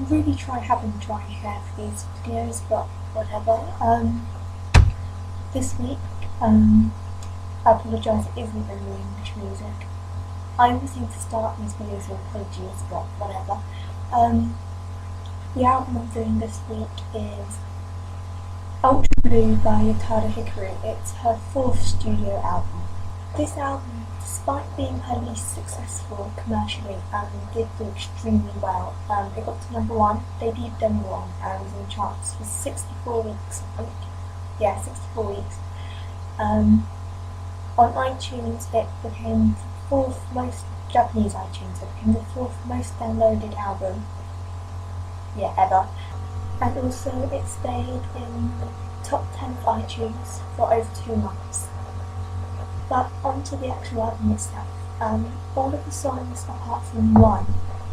really try having dry hair for these videos, but whatever. This week, I apologise, it isn't really English music. I always seem to start these videos with apologies, but whatever. The album I'm doing this week is Ultra Blue by Utada Hikaru. It's her 4th studio album. This album, despite being her least successful commercially, did do extremely well. It got to #1, debuted #1, and was in the charts for 64 weeks, I think. Yeah, 64 weeks. On iTunes, it became the 4th most, Japanese iTunes, it became the 4th most downloaded album, ever. And also it stayed in the top 10 of iTunes for over 2 months. But onto the actual album itself. All of the songs, apart from one,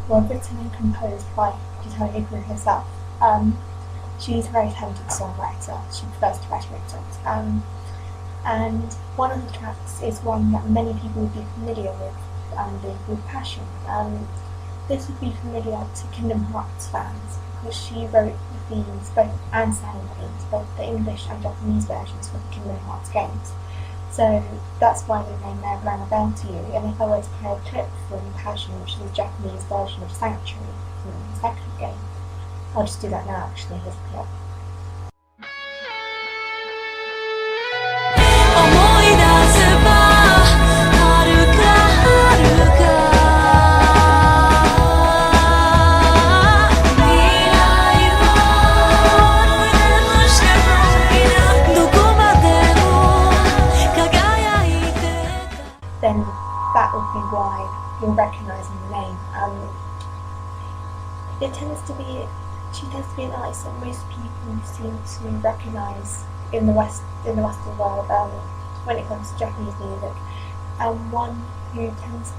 were written and composed by Utada Hikaru herself. She's a very talented songwriter. She prefers to write her own songs. And one of the tracks is one that many people would be familiar with, being called Passion. This would be familiar to Kingdom Hearts fans because she wrote the themes and sang the themes, both the English and Japanese versions for the Kingdom Hearts games. So that's why the name may have rang a bell to you. And if I were to play a clip from Passion, which is the Japanese version of Sanctuary from the second game, I'll just do that now actually, here's a clip. Then that would be why you're recognising the name. She tends to be an artist that most people seem to recognise in the Western world when it comes to Japanese music, and one who tends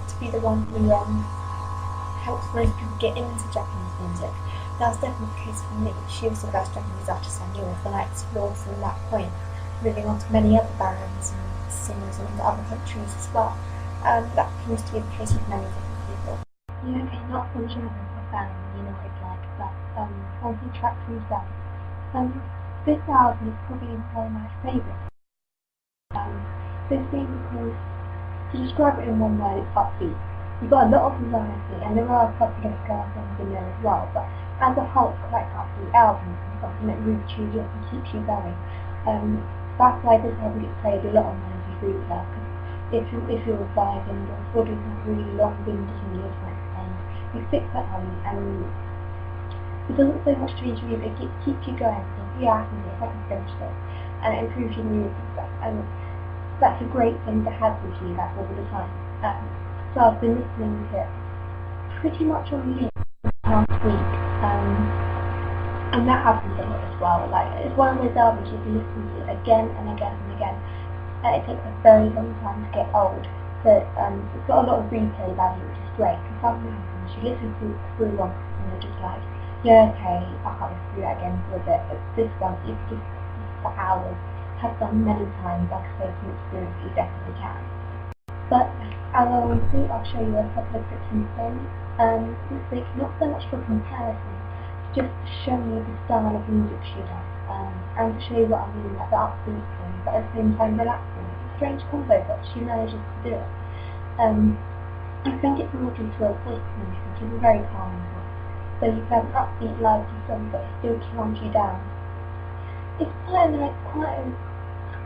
to be the one who helps most people get into Japanese music. That's definitely the case for me. She was the first Japanese artist I knew of, and I explored from that point, moving on to many other bands and singers in other countries as well. That seems to be the case with many different people. Yeah, okay, not from genre or band, you know what it's like, but on the track themselves. This album is probably one of my favourites. This being because, to describe it in one word, it's upbeat. You've got a lot of variety, and there are a couple of girl songs in there as well, but as a whole it's quite an upbeat album, something that really cheers you up and keeps you going. That's why this album gets played a lot on my MP3 player, because if you're vibing or doing some really long winded music, and you fix that on, and it doesn't so much change you, but it keeps you going. So, yeah, I can do it, I can finish this, and it improves your mood and stuff. And that's a great thing to have with you that all the time. So I've been listening to it pretty much on loop last week. And that happens a lot as well. Like, it's one of those albums you can listen to again and again and again. It takes a very long time to get old, but it's got a lot of replay value, which is great. Because some albums you listen through once and you're just like, yeah, okay, I can't listen through that again for a bit. But this one, you can just for hours. Have done many times, like I say, from experience, you definitely can. But as I always do, I'll show you a couple of tips and things. This week, not so much for comparison, just to show you the style of music she does, and to show you what I mean, like the upbeat thing, but at the same time relaxing. It's a strange combo, but she manages to do it. I think it's more due to her voice music, which is a very calming voice. So you can have an upbeat, lively song, but it still calms you down. It's quite a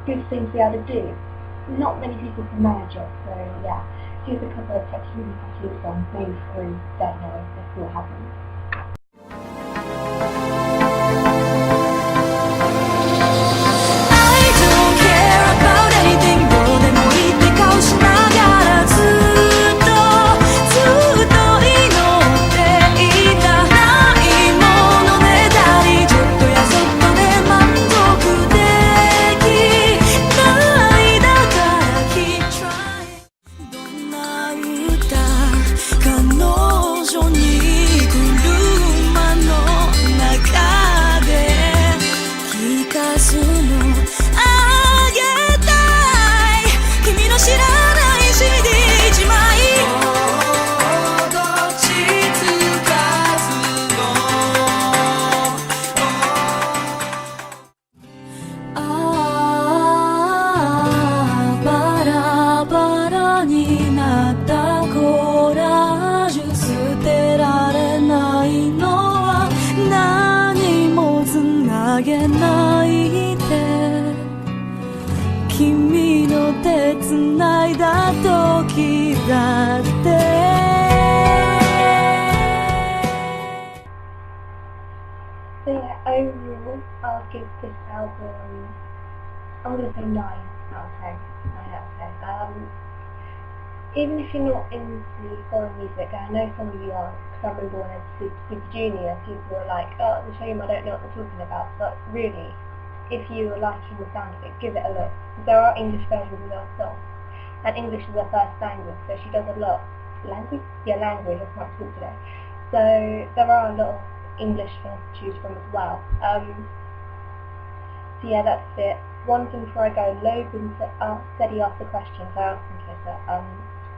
good thing to be able to do. Not many people can manage it, so yeah. Here's a couple of tips you can use on, maybe 3, don't know if this will happen. Don't So yeah, overall, I'll give this album, I'm going to say 9 out of 10. 9 out of 10. Even if you're not into foreign music, and I know some of you aren't, because I remember when I was Super Junior, people were like, oh, the shame I don't know what they're talking about, but really, if you are liking the sound of it, give it a look. There are English versions of her songs, and English is her first language, so she does a lot. Language? Yeah, language, I can't talk today. So there are a lot of English things to choose from as well. So yeah, that's it. One thing before I go, Logan said he asked the question, so I asked him Twitter,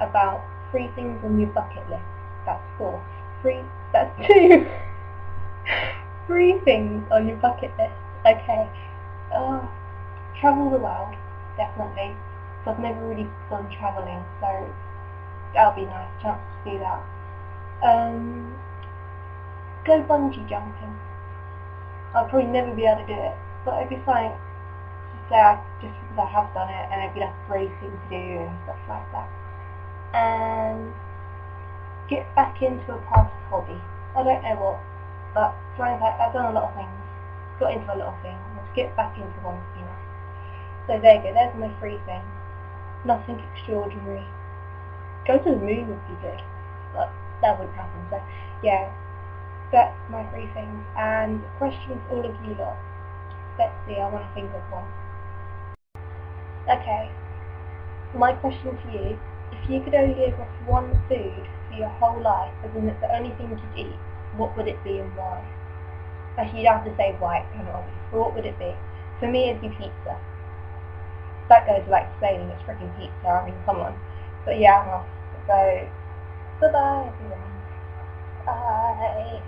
about 3 things on your bucket list. That's 4. 3, that's 2. 3 things on your bucket list. Okay. Travel the world, definitely. So I've never really gone travelling, so that'll be a nice chance to do that. Go bungee jumping. I'll probably never be able to do it, but it'd be fine. Just because I have done it, and it'd be like a brave thing to do and stuff like that. And get back into a past hobby. I don't know what, but I've done a lot of things. Got into a lot of things. Let's get back into one, you know. So there you go. There's my 3 things. Nothing extraordinary. Go to the moon would be good, but that wouldn't happen. So yeah, that's my 3 things. And questions all of you lot. Let's see. I want to think of one. Okay, my question to you, if you could only live off one food for your whole life, as in it's the only thing you could eat, what would it be and why? Actually, you don't have to say why, it's kind of obvious, but what would it be? For me, it'd be pizza. That goes without explaining, it's freaking pizza, I mean, come on. But yeah, I'm off. So, bye-bye everyone. Bye.